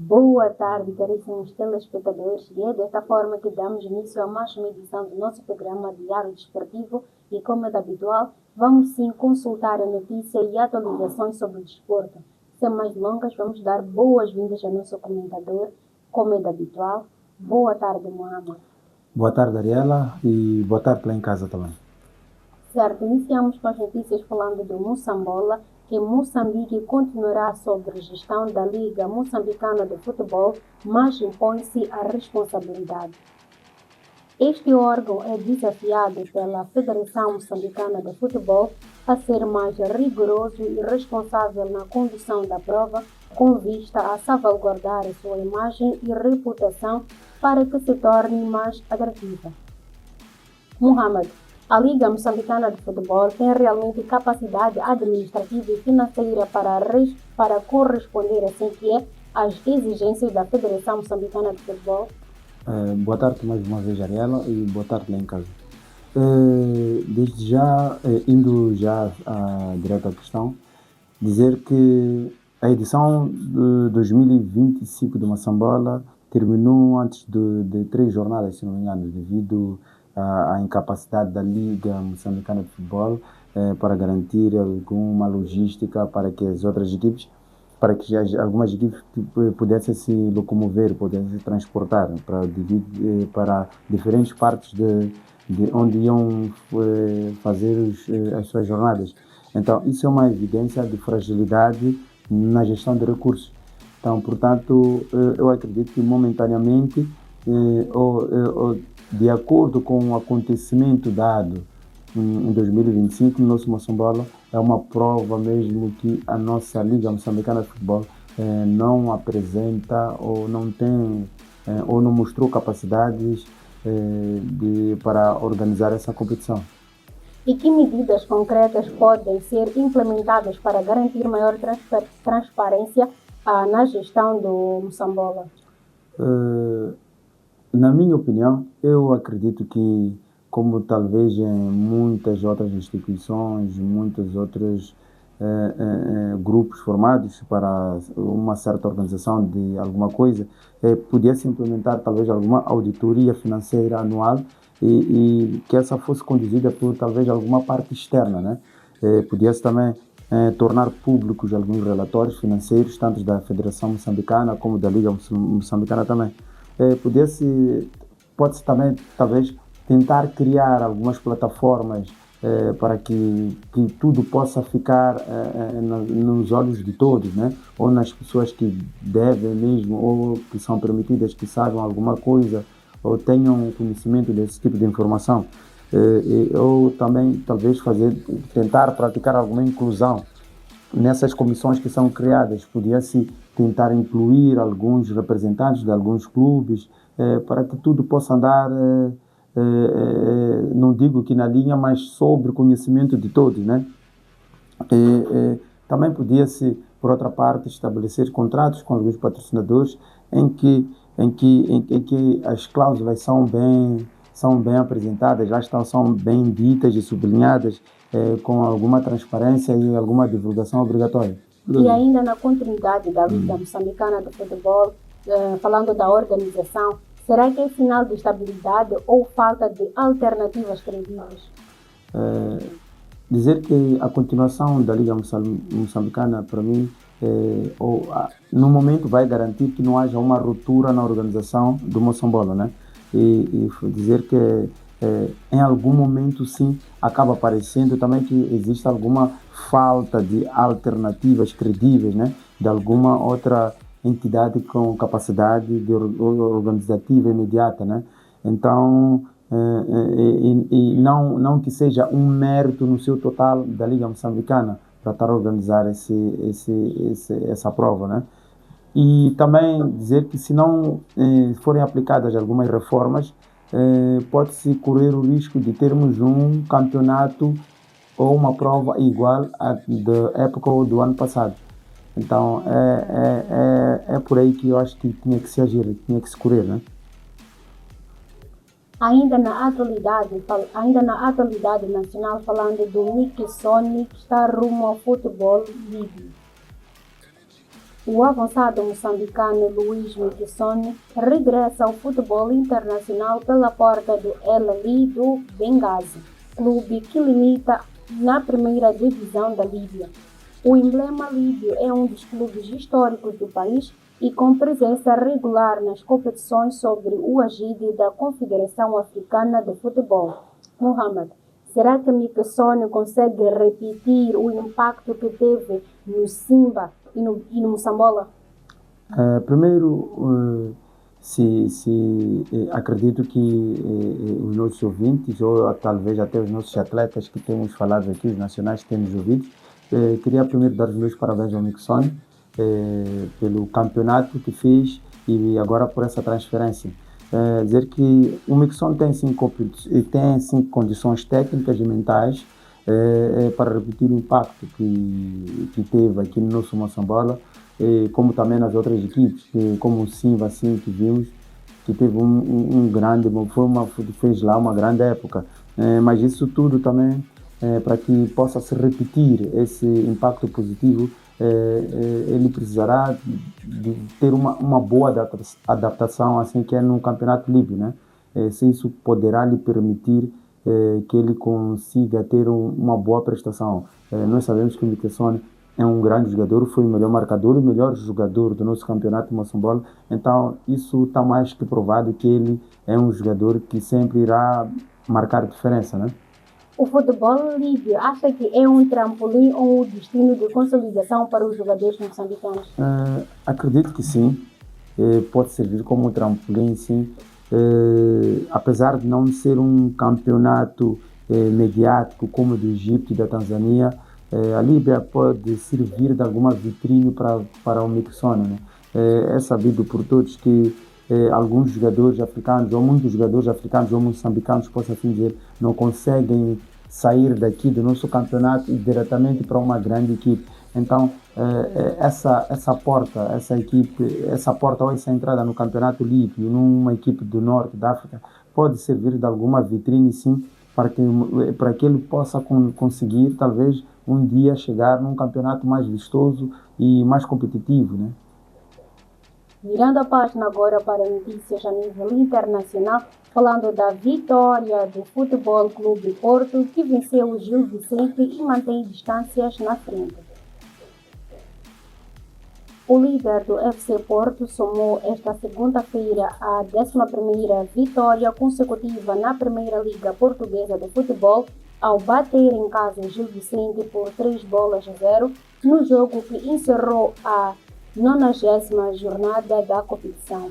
Boa tarde, caríssimos telespectadores, e é desta forma que damos início a mais uma edição do nosso programa Diário Desportivo e, como é de habitual, vamos sim consultar a notícia e atualizações sobre o desporto. Sem mais delongas, vamos dar boas-vindas ao nosso comentador, como é de habitual. Boa tarde, Mohamed. Boa tarde, Ariela, e boa tarde lá em casa também. Certo, iniciamos com as notícias falando do Moçambola, que Moçambique continuará sob gestão da Liga Moçambicana de Futebol, mas impõe-se a responsabilidade. Este órgão é desafiado pela Federação Moçambicana de Futebol a ser mais rigoroso e responsável na condução da prova, com vista a salvaguardar a sua imagem e reputação para que se torne mais atrativa. Mohamed, a Liga Moçambicana de Futebol tem realmente capacidade administrativa e financeira para corresponder assim que é às exigências da Federação Moçambicana de Futebol? Boa tarde mais uma vez, Ariela, e boa tarde lá em casa. Desde já, indo já direto à questão, dizer que a edição de 2025 de Moçambola terminou antes de 3 jornadas, se não me engano, devido à incapacidade da Liga Moçambicana de Futebol para garantir alguma logística para que as outras equipes, para que algumas equipes pudessem se locomover, pudessem se transportar para diferentes partes de onde iam fazer as suas jornadas. Então, isso é uma evidência de fragilidade na gestão de recursos. Então, portanto, eu acredito que momentaneamente, de acordo com o acontecimento dado em 2025, no nosso Moçambola é uma prova mesmo que a nossa Liga Moçambicana de Futebol não apresenta ou não tem ou não mostrou capacidades para organizar essa competição. E que medidas concretas podem ser implementadas para garantir maior transparência na gestão do Moçambola? Na minha opinião, eu acredito que, como talvez em muitas outras instituições, muitos outros grupos formados para uma certa organização de alguma coisa, podia-se implementar talvez alguma auditoria financeira anual e que essa fosse conduzida por talvez alguma parte externa, né? Podia-se também tornar públicos alguns relatórios financeiros, tanto da Federação Moçambicana como da Liga Moçambicana também. Pode-se também, talvez, tentar criar algumas plataformas para que tudo possa ficar nos olhos de todos, né? Ou nas pessoas que devem mesmo, ou que são permitidas que saibam alguma coisa, ou tenham conhecimento desse tipo de informação. Ou também, talvez, tentar praticar alguma inclusão nessas comissões que são criadas. Podia-se tentar incluir alguns representantes de alguns clubes para que tudo possa andar, não digo que na linha, mas sobre conhecimento de todos, né? Também podia-se, por outra parte, estabelecer contratos com alguns patrocinadores em que as cláusulas são bem apresentadas, são bem ditas e sublinhadas, com alguma transparência e alguma divulgação obrigatória. E ainda na continuidade da Liga Moçambicana de Futebol, falando da organização, será que é sinal de estabilidade ou falta de alternativas credíveis? Dizer que a continuação da Liga Moçambicana, para mim, no momento vai garantir que não haja uma ruptura na organização do Moçambola, né? E dizer que em algum momento, sim, acaba aparecendo também que existe alguma falta de alternativas credíveis, né? De alguma outra entidade com capacidade organizativa imediata, né? Então, não que seja um mérito no seu total da Liga Moçambicana para estar a organizar essa prova, né? E também dizer que se não forem aplicadas algumas reformas, pode-se correr o risco de termos um campeonato ou uma prova igual à da época ou do ano passado. Então é por aí que eu acho que tinha que se agir, tinha que se correr, né? Ainda na atualidade nacional, falando do Mixone, que está rumo ao futebol livre. O avançado moçambicano Luís Miquissone regressa ao futebol internacional pela porta do El Ahly do Benghazi, clube que limita na primeira divisão da Líbia. O emblema líbio é um dos clubes históricos do país e com presença regular nas competições sobre o agide da Confederação Africana de Futebol. Mohamed, será que Miquissone consegue repetir o impacto que teve no Simba e no Moçambola? Primeiro, acredito que os nossos ouvintes, ou talvez até os nossos atletas que temos falado aqui, os nacionais que temos ouvido, queria primeiro dar os meus parabéns ao Miquissone pelo campeonato que fez e agora por essa transferência. Dizer que o Miquissone tem sim condições técnicas e mentais para repetir o impacto que teve aqui no nosso Moçambola, como também nas outras equipes, como o Simba, assim, que vimos, que teve fez lá uma grande época. Mas isso tudo também, para que possa se repetir esse impacto positivo, ele precisará de ter uma boa adaptação, assim que é no campeonato líbio, né? Se isso poderá lhe permitir que ele consiga ter uma boa prestação. Nós sabemos que o Miquissone é um grande jogador, foi o melhor marcador e o melhor jogador do nosso campeonato de Moçambola, então isso está mais que provado que ele é um jogador que sempre irá marcar diferença, né? O futebol líbio acha que é um trampolim ou um destino de consolidação para os jogadores moçambicanos? Acredito que sim, pode servir como um trampolim, sim. Apesar de não ser um campeonato mediático como o do Egito e da Tanzânia, a Líbia pode servir de alguma vitrine para o Miquissone, né? É sabido por todos que alguns jogadores africanos, ou muitos jogadores africanos ou moçambicanos, posso assim dizer, não conseguem sair daqui do nosso campeonato e diretamente para uma grande equipe. Então, essa porta ou essa entrada no campeonato líbio, numa equipe do norte da África, pode servir de alguma vitrine, sim, para que ele possa conseguir, talvez, um dia chegar num campeonato mais vistoso e mais competitivo, né? Virando a página agora para notícias a nível internacional, falando da vitória do Futebol Clube Porto, que venceu o Gil Vicente e mantém distâncias na frente. O líder do FC Porto somou esta segunda-feira a 11ª vitória consecutiva na Primeira Liga Portuguesa de Futebol, ao bater em casa o Gil Vicente por 3-0, no jogo que encerrou a 90ª jornada da competição.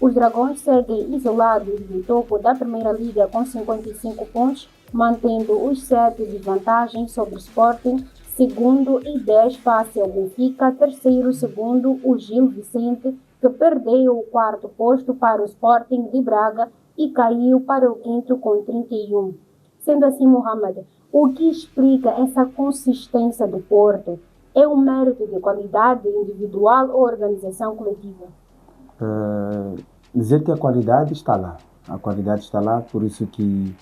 Os Dragões seguem isolados no topo da Primeira Liga com 55 pontos, mantendo os 7 de vantagem sobre o Sporting, segundo e 10 face ao Benfica, terceiro segundo o Gil Vicente, que perdeu o quarto posto para o Sporting de Braga e caiu para o quinto com 31. Sendo assim, Mohamed, o que explica essa consistência do Porto? É um mérito de qualidade individual ou organização coletiva? Dizer que a qualidade está lá. A qualidade está lá, por isso que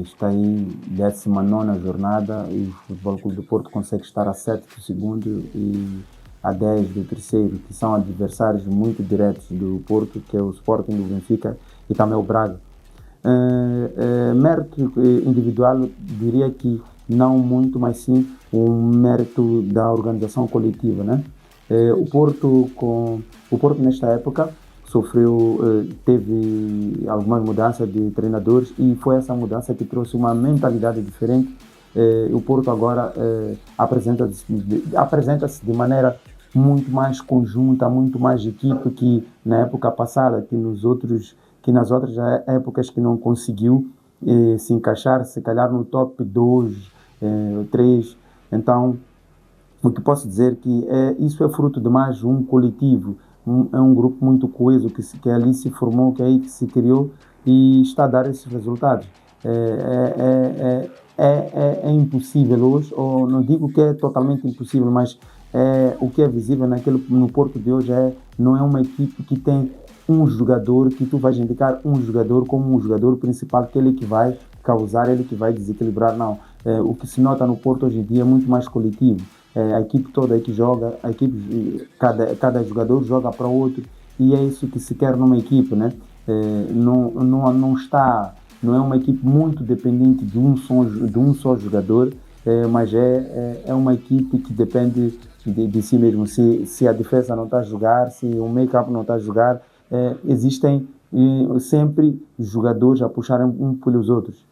está aí 19ª jornada e o Futebol Clube do Porto consegue estar a 7 do segundo e a 10 do terceiro, que são adversários muito diretos do Porto, que é o Sporting, o Benfica e também o Braga. Mérito individual, diria que não muito, mas sim um mérito da organização coletiva, né? O Porto nesta época teve algumas mudanças de treinadores e foi essa mudança que trouxe uma mentalidade diferente. O Porto agora apresenta-se de maneira muito mais conjunta, muito mais equipe que na época passada, que nas outras épocas que não conseguiu se encaixar, se calhar no top 2, 3. Então, o que posso dizer que isso é fruto de mais um coletivo, é um grupo muito coeso que ali se formou, que aí que se criou e está a dar esses resultados. É impossível hoje, ou não digo que é totalmente impossível, mas o que é visível no Porto de hoje não é uma equipe que tem um jogador, que tu vais indicar um jogador como um jogador principal, que ele que vai causar, ele que vai desequilibrar, não. O que se nota no Porto hoje em dia é muito mais coletivo. a equipe toda que joga, cada jogador joga para o outro, e é isso que se quer numa equipe, né? Não é uma equipe muito dependente de um só jogador, mas é uma equipe que depende de si mesmo. Se a defesa não está a jogar, se o meio-campo não está a jogar, existem sempre jogadores a puxarem um pelos outros.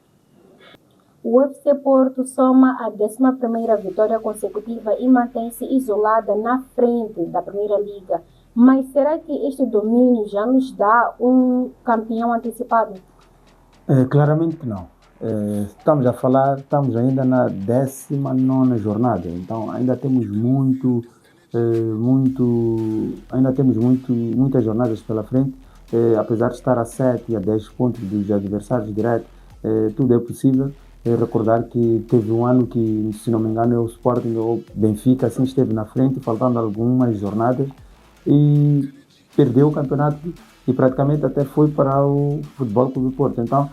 O FC Porto soma a 11ª vitória consecutiva e mantém-se isolada na frente da Primeira Liga. Mas será que este domínio já nos dá um campeão antecipado? Claramente que não. Estamos ainda na 19ª jornada, então ainda temos muitas jornadas pela frente. Apesar de estar a 7 e a 10 pontos dos adversários diretos, tudo é possível. Recordar que teve um ano que, se não me engano, o Sporting ou Benfica assim esteve na frente, faltando algumas jornadas, e perdeu o campeonato e praticamente até foi para o Futebol Clube do Porto. Então,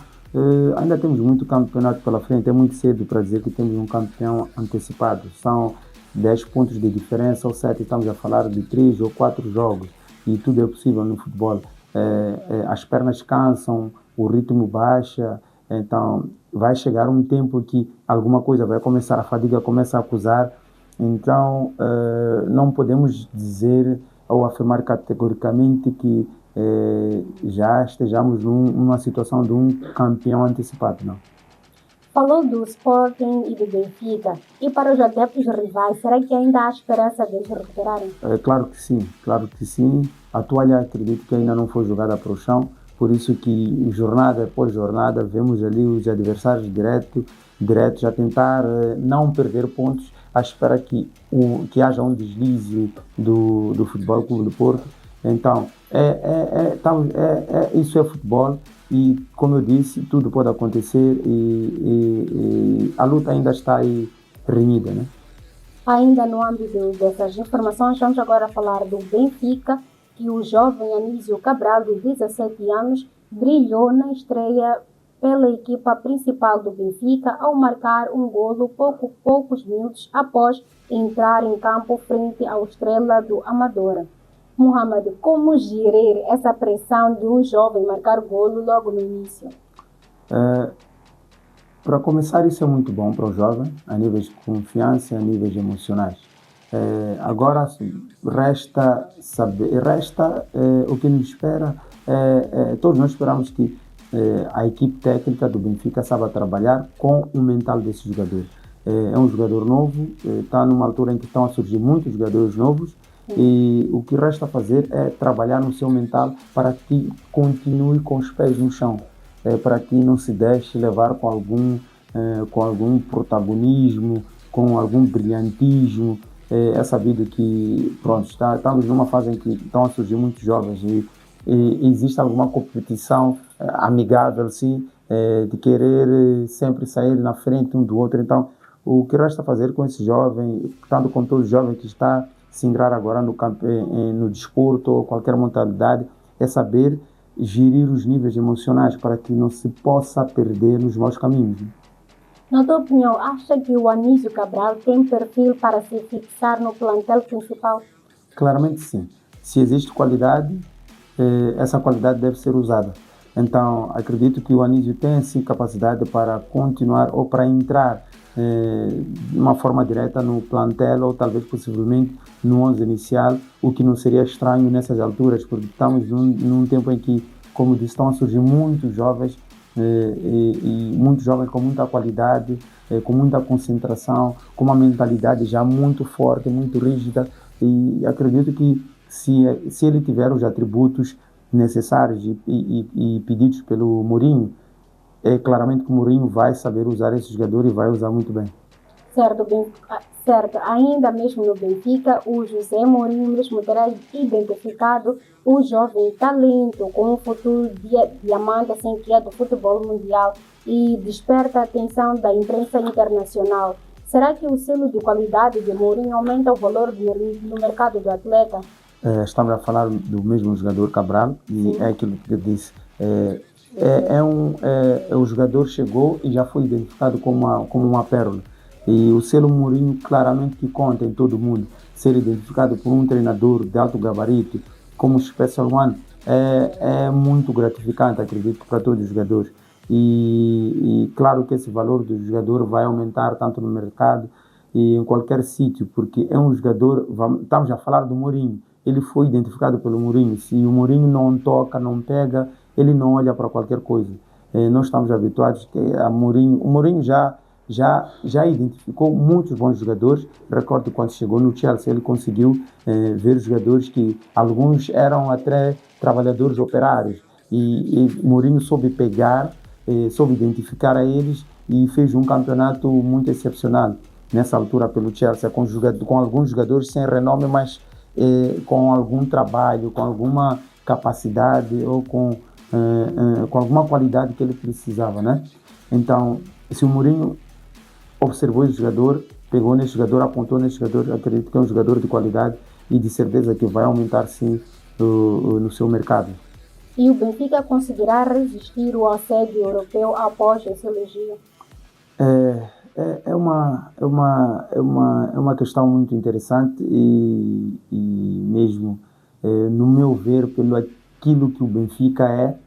ainda temos muito campeonato pela frente, é muito cedo para dizer que temos um campeão antecipado. São 10 pontos de diferença ou 7, estamos a falar de 3 ou 4 jogos, e tudo é possível no futebol. As pernas cansam, o ritmo baixa, então vai chegar um tempo que alguma coisa vai começar, a fadiga começa a acusar. Então não podemos dizer ou afirmar categoricamente que já estejamos numa situação de um campeão antecipado, não. Falou do Sporting e do Benfica. E para os adeptos rivais, será que ainda há esperança de eles recuperarem? Claro que sim. A toalha, acredito que ainda não foi jogada para o chão, por isso que jornada após jornada vemos ali os adversários diretos a tentar não perder pontos, à espera que haja um deslize do Futebol Clube do Porto. Então, isso é futebol e, como eu disse, tudo pode acontecer e a luta ainda está aí renhida, né? Ainda no âmbito dessas informações, vamos agora falar do Benfica, que o jovem Anísio Cabral, de 17 anos, brilhou na estreia pela equipa principal do Benfica ao marcar um golo poucos minutos após entrar em campo frente ao Estrela do Amadora. Mohamed, como gerir essa pressão de um jovem marcar golo logo no início? Para começar, isso é muito bom para o jovem, a níveis de confiança, a níveis emocionais. Agora resta o que nos espera. Todos nós esperamos que a equipe técnica do Benfica saiba trabalhar com o mental desse jogador. É um jogador novo, está numa altura em que estão a surgir muitos jogadores novos, e o que resta fazer é trabalhar no seu mental para que continue com os pés no chão, para que não se deixe levar com algum protagonismo, com algum brilhantismo. É sabido que estamos numa fase em que estão a surgir muitos jovens e existe alguma competição amigável, sim, de querer sempre sair na frente um do outro. Então, o que resta fazer com esse jovem, tanto com todo jovem que está se ingrar agora no desporto ou qualquer modalidade, é saber gerir os níveis emocionais para que não se possa perder nos maus caminhos. Na tua opinião, acha que o Anísio Cabral tem perfil para se fixar no plantel principal? Claramente sim. Se existe qualidade, essa qualidade deve ser usada. Então, acredito que o Anísio tem sim capacidade para continuar ou para entrar de uma forma direta no plantel ou talvez possivelmente no 11 inicial, o que não seria estranho nessas alturas, porque estamos num tempo em que, como disse, estão a surgir muitos jovens e muitos jovens com muita qualidade, com muita concentração, com uma mentalidade já muito forte, muito rígida, e acredito que se ele tiver os atributos necessários e pedidos pelo Mourinho, claramente que o Mourinho vai saber usar esse jogador e vai usar muito bem. Certo. Ainda mesmo no Benfica, o José Mourinho mesmo terá identificado o jovem talento como um futuro diamante assim, que é do futebol mundial e desperta a atenção da imprensa internacional. Será que o selo de qualidade de Mourinho aumenta o valor no mercado do atleta? Estamos a falar do mesmo jogador Cabral e é aquilo que eu disse. O jogador chegou e já foi identificado como uma pérola. E o selo Mourinho claramente que conta em todo mundo. Ser identificado por um treinador de alto gabarito como Special One é muito gratificante, acredito, para todos os jogadores. E claro que esse valor do jogador vai aumentar tanto no mercado e em qualquer sítio, porque é um jogador, estamos a falar do Mourinho, ele foi identificado pelo Mourinho. Se o Mourinho não toca, não pega, ele não olha para qualquer coisa. Nós estamos habituados que o Mourinho já identificou muitos bons jogadores. Recordo quando chegou no Chelsea, ele conseguiu ver jogadores que alguns eram até trabalhadores operários. E Mourinho soube pegar, soube identificar a eles e fez um campeonato muito excepcional nessa altura pelo Chelsea, com alguns jogadores sem renome, mas com algum trabalho, com alguma capacidade ou com alguma qualidade que ele precisava, né? Então, se o Mourinho observou esse jogador, pegou nesse jogador, apontou nesse jogador, acredito que é um jogador de qualidade e de certeza que vai aumentar sim no seu mercado. E o Benfica conseguirá resistir ao assédio europeu após esse elogio? É uma questão muito interessante e mesmo, no meu ver, pelo aquilo que o Benfica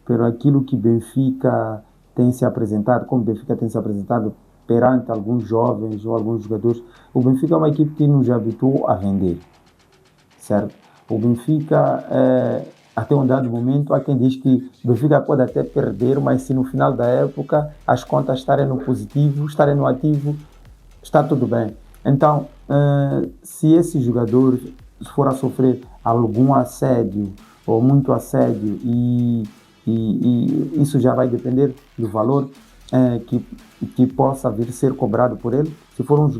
pelo aquilo que Benfica tem se apresentado, como o Benfica tem se apresentado perante alguns jovens ou alguns jogadores, o Benfica é uma equipe que nos habituou a vender, certo? O Benfica, até um dado momento, há quem diz que o Benfica pode até perder, mas se no final da época as contas estarem no positivo, estarem no ativo, está tudo bem. Então, se esse jogador for a sofrer algum assédio ou muito assédio e isso já vai depender do valor que possa vir ser cobrado por ele.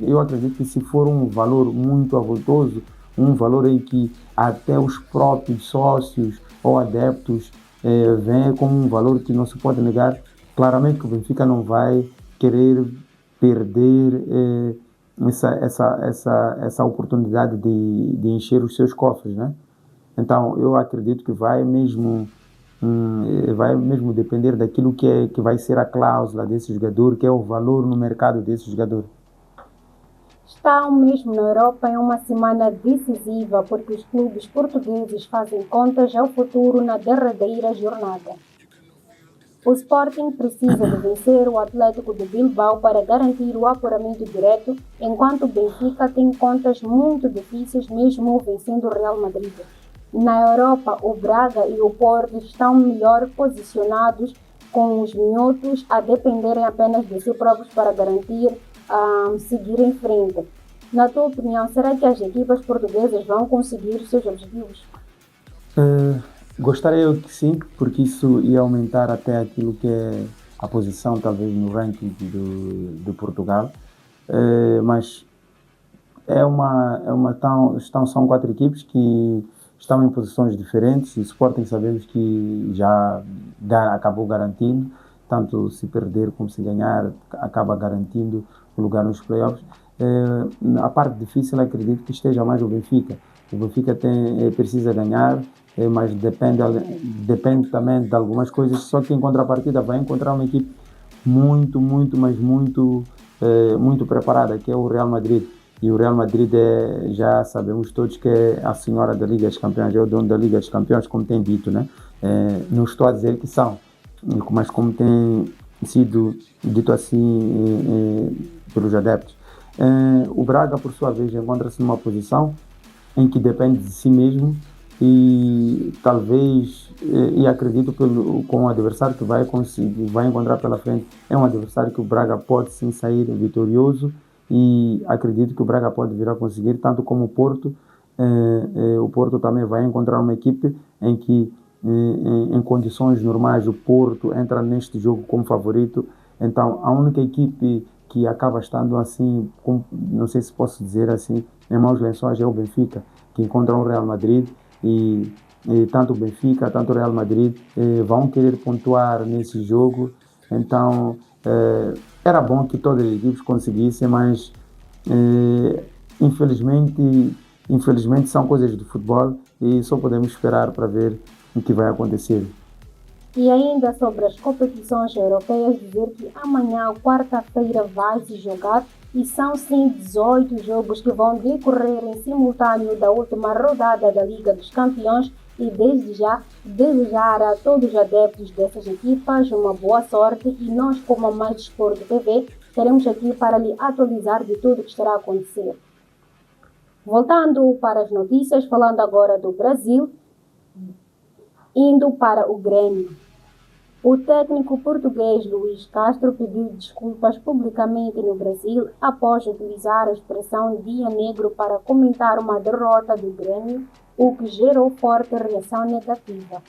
Eu acredito que se for um valor muito avultoso, um valor em que até os próprios sócios ou adeptos veem como um valor que não se pode negar, claramente que o Benfica não vai querer perder essa oportunidade de encher os seus cofres, né? Então, eu acredito que vai mesmo depender daquilo que vai ser a cláusula desse jogador, que é o valor no mercado desse jogador. Está mesmo na Europa em uma semana decisiva, porque os clubes portugueses fazem contas ao futuro na derradeira jornada. O Sporting precisa de vencer o Atlético de Bilbao para garantir o apuramento direto, enquanto o Benfica tem contas muito difíceis, mesmo vencendo o Real Madrid. Na Europa, o Braga e o Porto estão melhor posicionados, com os minhotos a dependerem apenas de si próprios para garantir seguir em frente. Na tua opinião, será que as equipas portuguesas vão conseguir os seus objetivos? Gostaria eu que sim, porque isso ia aumentar até aquilo que é a posição, talvez, no ranking de Portugal. Mas são 4 equipes que estão em posições diferentes. O Sporting sabemos que já acabou garantindo, tanto se perder como se ganhar, acaba garantindo o lugar nos playoffs. A parte difícil, acredito que esteja mais o Benfica. O Benfica precisa ganhar, mas depende também de algumas coisas, só que em contrapartida vai encontrar uma equipe muito, mas muito preparada, que é o Real Madrid. E o Real Madrid já sabemos todos que é a senhora da Liga dos Campeões, é o dono da Liga dos Campeões, como tem dito, né? Não estou a dizer que são, mas como tem sido dito assim pelos adeptos. O Braga, por sua vez, encontra-se numa posição em que depende de si mesmo e talvez, e acredito com o adversário que vai encontrar pela frente, é um adversário que o Braga pode sim sair vitorioso e acredito que o Braga pode vir a conseguir, tanto como o Porto. O Porto também vai encontrar uma equipe em que, em condições normais, o Porto entra neste jogo como favorito. Então, a única equipe que acaba estando assim, não sei se posso dizer assim, em maus lençóis é o Benfica, que encontra o Real Madrid e tanto o Benfica, tanto o Real Madrid vão querer pontuar nesse jogo. Então, era bom que todas as equipes conseguissem, mas infelizmente são coisas do futebol e só podemos esperar para ver o que vai acontecer. E ainda sobre as competições europeias, dizer que amanhã, quarta-feira, vai se jogar e são sim 18 jogos que vão decorrer em simultâneo da última rodada da Liga dos Campeões e desde já desejar a todos os adeptos dessas equipas uma boa sorte e nós, como a Mais Desporto TV, estaremos aqui para lhe atualizar de tudo o que estará a acontecer. Voltando para as notícias, falando agora do Brasil, indo para o Grêmio. O técnico português Luís Castro pediu desculpas publicamente no Brasil após utilizar a expressão dia negro para comentar uma derrota do Grêmio, o que gerou forte reação negativa.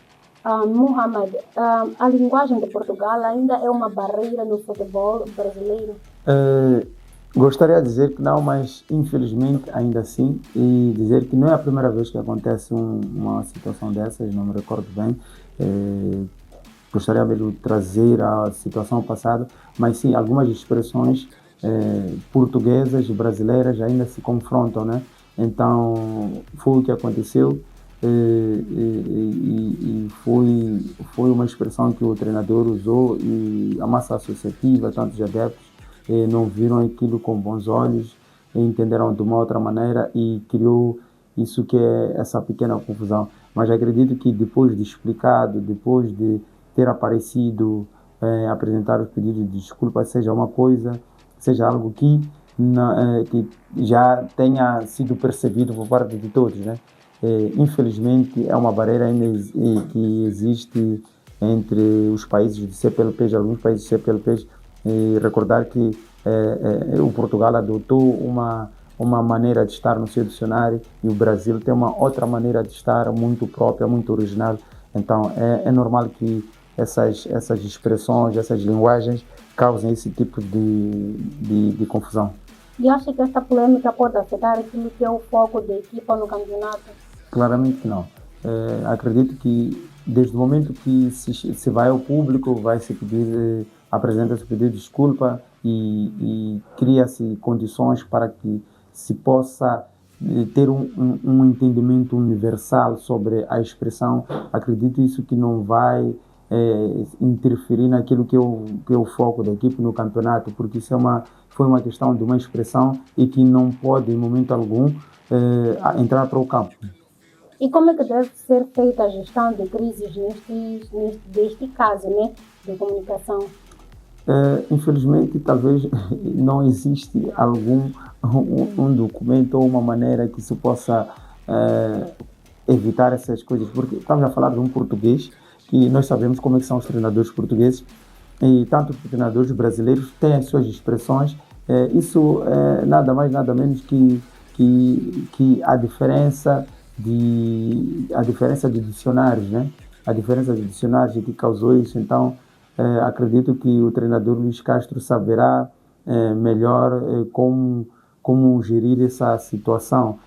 Mohamed, a linguagem de Portugal ainda é uma barreira no futebol brasileiro? Gostaria de dizer que não, mas infelizmente ainda assim, e dizer que não é a primeira vez que acontece uma situação dessas, não me recordo bem. Gostaria mesmo de trazer a situação passada, mas sim, algumas expressões portuguesas e brasileiras ainda se confrontam, né? Então, foi o que aconteceu e foi uma expressão que o treinador usou e a massa associativa, tantos adeptos, não viram aquilo com bons olhos, entenderam de uma outra maneira e criou isso que é essa pequena confusão. Mas acredito que depois de explicado, depois de ter aparecido, apresentar os pedidos de desculpa, seja uma coisa, seja algo que já tenha sido percebido por parte de todos, né? Infelizmente é uma barreira ainda que existe entre os países de CPLPs, alguns países de CPLPs, e recordar que o Portugal adotou uma maneira de estar no seu dicionário e o Brasil tem uma outra maneira de estar muito própria, muito original. Então é normal que essas expressões, essas linguagens causem esse tipo de confusão. E acha que esta polêmica pode afetar aquilo que é o foco da equipa no campeonato? Claramente que não. Acredito que desde o momento que se vai ao público, vai se pedir, apresenta-se pedido de desculpa e cria-se condições para que se possa ter um entendimento universal sobre a expressão. Acredito isso que não vai interferir naquilo que é o foco da equipe no campeonato, porque isso foi uma questão de uma expressão e que não pode, em momento algum, entrar para o campo. E como é que deve ser feita a gestão de crises deste caso, né, de comunicação? Infelizmente, talvez não existe um documento ou uma maneira que se possa evitar essas coisas, porque estamos a falar de um português que nós sabemos como é que são os treinadores portugueses e tanto os treinadores brasileiros têm as suas expressões. Isso é nada mais, nada menos que a diferença de dicionários, né? A diferença de dicionários é que causou isso. Então, acredito que o treinador Luís Castro saberá melhor como gerir essa situação,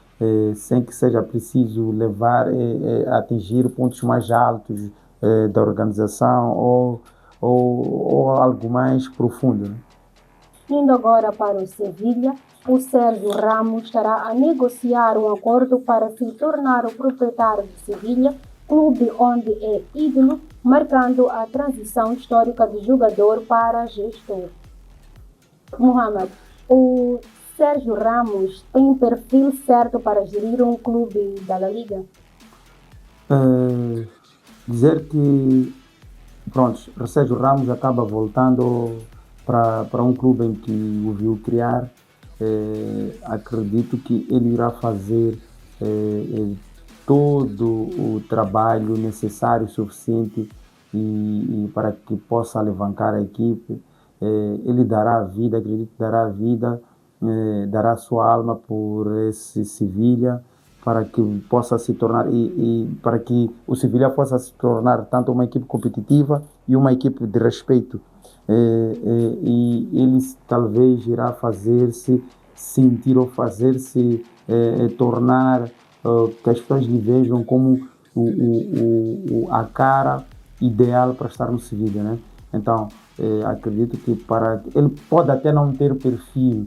sem que seja preciso atingir pontos mais altos da organização ou algo mais profundo, né? Indo agora para o Sevilha, o Sérgio Ramos estará a negociar um acordo para se tornar o proprietário do Sevilha, clube onde é ídolo, marcando a transição histórica de jogador para gestor. Mohamed, o Sérgio Ramos tem perfil certo para gerir um clube da La Liga? Dizer que, pronto, o Sérgio Ramos acaba voltando para um clube em que o viu criar. Acredito que ele irá fazer todo o trabalho necessário, suficiente e para que possa alavancar a equipe. Ele dará a vida, acredito que dará a vida, dará a sua alma por esse Sevilha, para que possa se tornar e para que o Sevilha possa se tornar tanto uma equipe competitiva e uma equipe de respeito. E ele talvez irá fazer-se sentir ou fazer-se tornar que as pessoas lhe vejam como a cara ideal para estar no Sevilha, né? Então, acredito que ele pode até não ter perfil,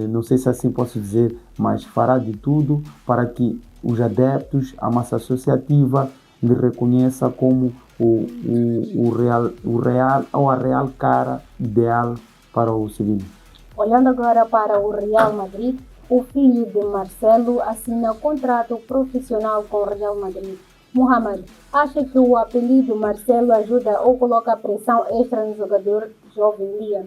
não sei se assim posso dizer, mas fará de tudo para que os adeptos, a massa associativa, lhe reconheça como a real cara ideal para o Sevilha. Olhando agora para o Real Madrid, o filho de Marcelo assina contrato profissional com o Real Madrid. Mohamed, acha que o apelido Marcelo ajuda ou coloca pressão extra no jogador jovem Liam?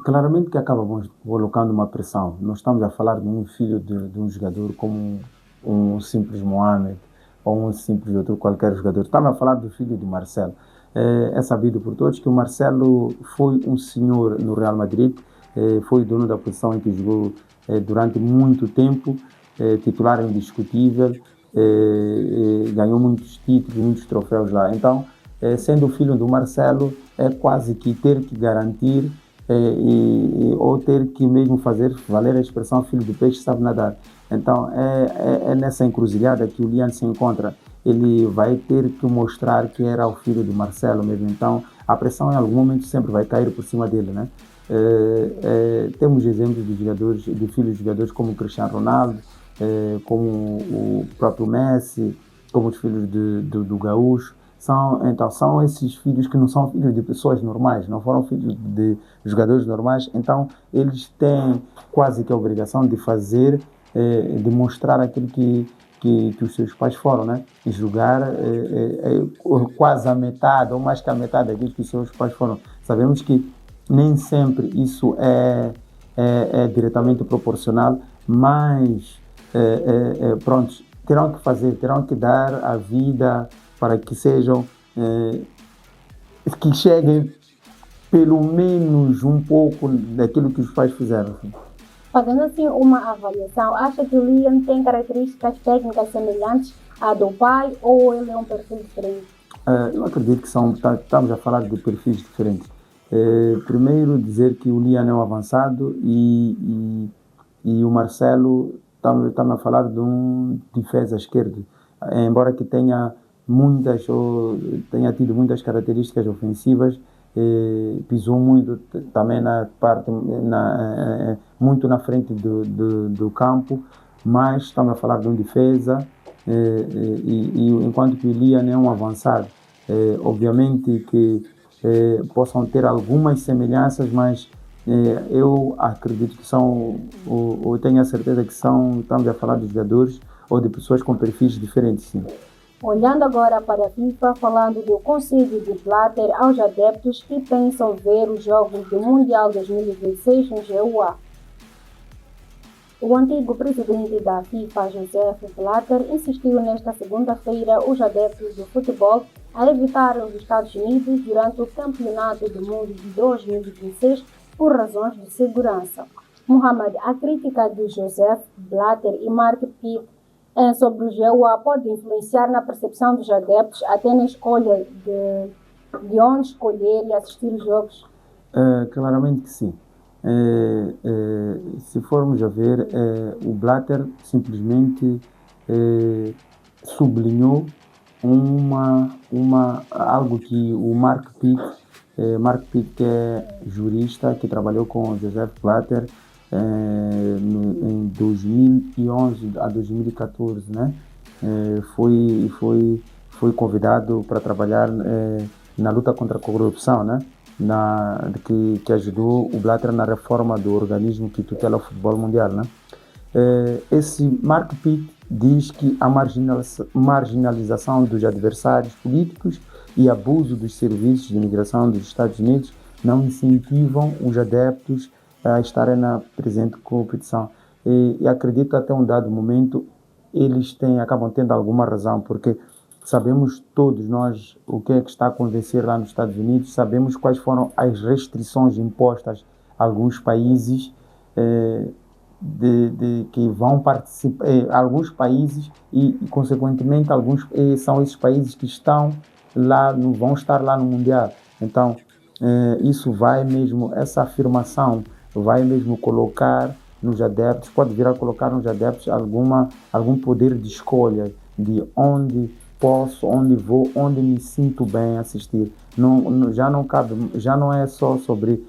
Claramente que acabamos colocando uma pressão. Nós estamos a falar de um filho de um jogador como um simples Mohamed ou um simples outro qualquer jogador. Estamos a falar do filho de Marcelo. É sabido por todos que o Marcelo foi um senhor no Real Madrid, foi dono da posição em que jogou durante muito tempo, titular indiscutível, ganhou muitos títulos, muitos troféus lá. Então, sendo o filho do Marcelo, é quase que ter que garantir ou ter que mesmo fazer valer a expressão filho do peixe sabe nadar. Então é nessa encruzilhada que o Liam se encontra. Ele vai ter que mostrar que era o filho do Marcelo mesmo. Então a pressão em algum momento sempre vai cair por cima dele, né? Temos exemplos de jogadores, de filhos de jogadores como o Cristiano Ronaldo, como o próprio Messi, como os filhos do Gaúcho. São esses filhos que não são filhos de pessoas normais, não foram filhos de jogadores normais, então eles têm quase que a obrigação de fazer, de mostrar aquilo que os seus pais foram, né? E jogar quase a metade, ou mais que a metade daquilo que os seus pais foram. Sabemos que nem sempre isso é diretamente proporcional, mas pronto, terão que fazer, terão que dar a vida para que sejam, que cheguem pelo menos um pouco daquilo que os pais fizeram. Fazendo assim uma avaliação, acha que o Liam tem características técnicas semelhantes à do pai ou ele é um perfil diferente? Eu acredito que estamos a falar de perfis diferentes. Primeiro dizer que o Liam é um avançado e o Marcelo, estamos a falar de um defesa esquerdo, embora que tenha tido muitas características ofensivas, pisou muito também muito na frente do campo, mas estamos a falar de um defesa e enquanto que o Liam é um avançado. Obviamente que possam ter algumas semelhanças, mas eu acredito que ou tenho a certeza que estamos a falar de jogadores ou de pessoas com perfis diferentes, sim. Olhando agora para a FIFA, falando do Conselho de Blatter aos adeptos que pensam ver os Jogos do Mundial 2026 no GUA. O antigo presidente da FIFA, Joseph Blatter, insistiu nesta segunda-feira os adeptos do futebol a evitar os Estados Unidos durante o Campeonato do Mundo de 2026 por razões de segurança. Mohamed, a crítica de Joseph Blatter e Mark Pitt sobre o GUA pode influenciar na percepção dos adeptos até na escolha de onde escolher e assistir os jogos? Claramente que sim. Se formos a ver, o Blatter simplesmente sublinhou algo que o Mark Pitt, que é jurista, que trabalhou com o Joseph Blatter em 2011 a 2014, né? Foi convidado para trabalhar na luta contra a corrupção, né? Que ajudou o Blatter na reforma do organismo que tutela o futebol mundial, né? Esse Mark Pitt diz que a marginalização dos adversários políticos e abuso dos serviços de imigração dos Estados Unidos não incentivam os adeptos a estarem na presente competição. E acredito que até um dado momento eles acabam tendo alguma razão, porque sabemos todos nós o que é que está a acontecer lá nos Estados Unidos, sabemos quais foram as restrições impostas a alguns países que vão participar, alguns países e consequentemente alguns são esses países que estão lá, vão estar lá no Mundial. Então isso essa afirmação vai mesmo colocar nos adeptos, pode vir a colocar nos adeptos algum poder de escolha de onde posso, onde vou, onde me sinto bem assistir. Já não é só sobre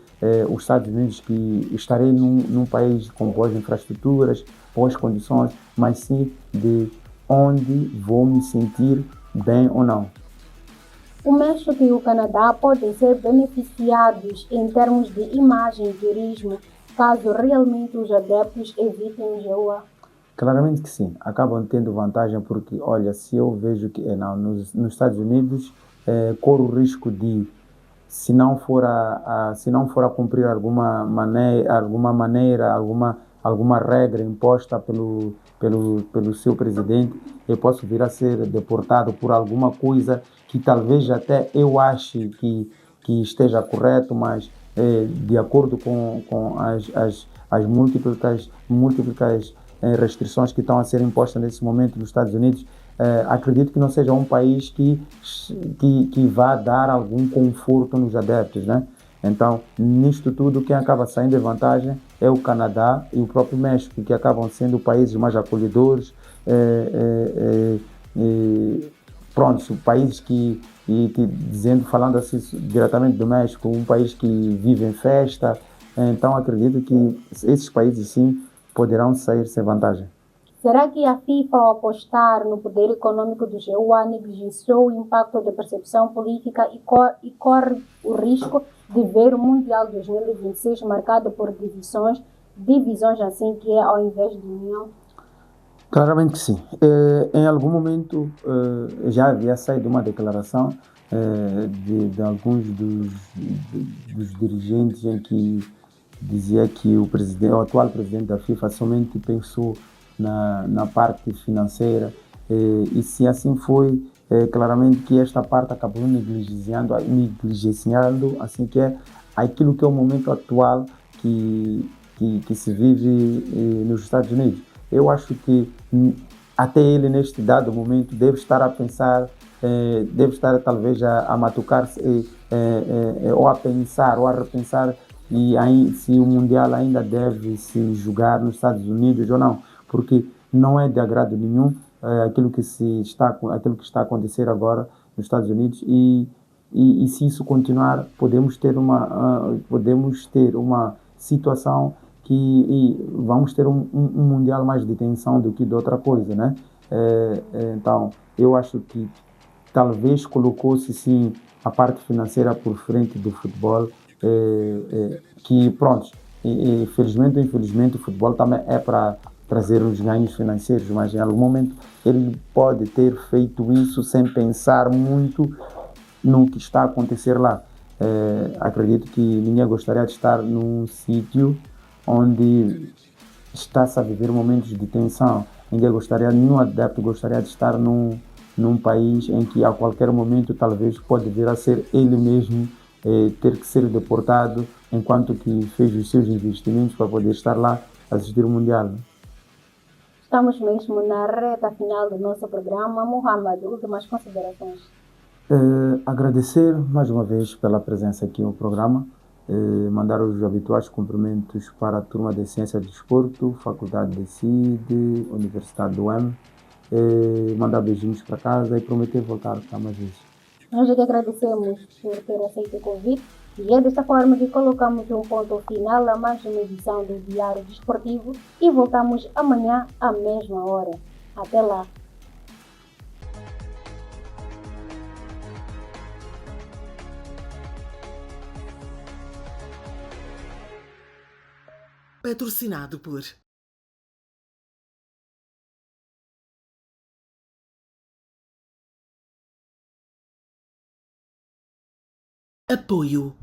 os Estados Unidos, que estarei num país com boas infraestruturas, boas condições, mas sim de onde vou me sentir bem ou não. O México e o Canadá podem ser beneficiados em termos de imagem e turismo, caso realmente os adeptos evitem o GUA. Claramente que sim, acabam tendo vantagem porque, olha, se eu vejo que não, nos Estados Unidos corre o risco de, se não for se não for a cumprir alguma regra imposta pelo seu presidente, eu posso vir a ser deportado por alguma coisa que talvez até eu ache que esteja correto, mas de acordo com as múltiplas restrições que estão a ser impostas nesse momento nos Estados Unidos, acredito que não seja um país que vá dar algum conforto nos adeptos, né? Então, nisto tudo, quem acaba saindo em vantagem é o Canadá e o próprio México, que acabam sendo países mais acolhedores, pronto, países falando assim diretamente do México, um país que vive em festa. Então, acredito que esses países, sim, poderão sair sem vantagem. Será que a FIFA, ao apostar no poder econômico do GUA, negligenciou o impacto da percepção política e corre o risco de ver o Mundial 2026 marcado por divisões assim que é ao invés de união? Claramente que sim. Em algum momento já havia saído uma declaração de alguns dos dirigentes em que dizia que o atual presidente da FIFA somente pensou na parte financeira, e se assim foi, claramente que esta parte acabou negligenciando assim que é aquilo que é o momento atual que se vive nos Estados Unidos. Eu acho que até ele neste dado momento deve estar a pensar, deve estar talvez a matucar-se, ou a pensar ou a repensar e aí, se o Mundial ainda deve se jogar nos Estados Unidos ou não, porque não é de agrado nenhum aquilo que está a acontecer agora nos Estados Unidos e se isso continuar, podemos ter uma situação vamos ter um Mundial mais de tensão do que de outra coisa, né? Então, eu acho que talvez colocou-se sim a parte financeira por frente do futebol, que pronto, felizmente ou infelizmente o futebol também é para trazer os ganhos financeiros, mas em algum momento ele pode ter feito isso sem pensar muito no que está a acontecer lá. Acredito que ninguém gostaria de estar num sítio onde está-se a viver momentos de tensão. Nenhum adepto gostaria de estar num país em que a qualquer momento talvez pode vir a ser ele mesmo ter que ser deportado enquanto que fez os seus investimentos para poder estar lá a assistir o Mundial, né? Estamos mesmo na reta final do nosso programa. Mohamed, últimas considerações. Agradecer mais uma vez pela presença aqui no programa, mandar os habituais cumprimentos para a turma de Ciência do Desporto, Faculdade de CID, Universidade do UEM, mandar beijinhos para casa e prometer voltar cá mais vezes. Nós é que agradecemos por ter aceito o convite e é desta forma que colocamos um ponto final a mais uma edição do Diário Desportivo e voltamos amanhã à mesma hora. Até lá! Patrocinado por Apoio